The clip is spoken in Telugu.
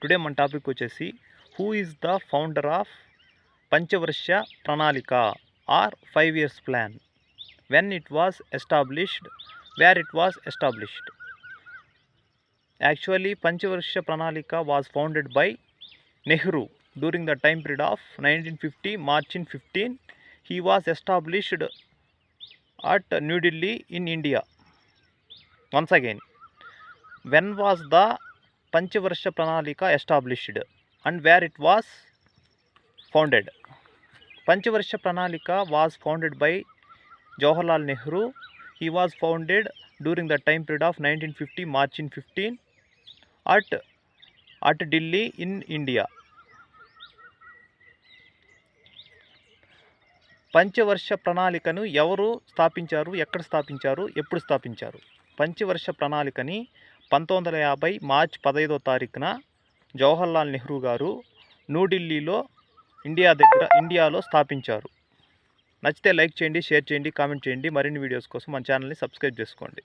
టుడే మన టాపిక్ వచ్చేసి who is the founder of పంచవర్ష ప్రణాళిక or 5 years plan, when it was established, where it was established. Actually, Panchavarsha Pranalika was founded by Nehru during the time period of 1950, March in 15. He was established at New Delhi in India. Once again, when was the Panchavarsha Pranalika established and where it was founded? Panchavarsha Pranalika was founded by Jawaharlal Nehru. He was founded during the time period of 1950, March in 15 at Delhi in India. పంచవర్ష ప్రణాళికను ఎవరు స్థాపించారు, ఎక్కడ స్థాపించారు, ఎప్పుడు స్థాపించారు? పంచవర్ష ప్రణాళికని 1950 మార్చి 15వ తారీఖున జవహర్లాల్ నెహ్రూ గారు న్యూఢిల్లీలో ఇండియాలో స్థాపించారు. నచ్చితే లైక్ చేయండి, షేర్ చేయండి, కామెంట్ చేయండి. మరిన్ని వీడియోస్ కోసం మన ఛానల్ని సబ్స్క్రైబ్ చేసుకోండి.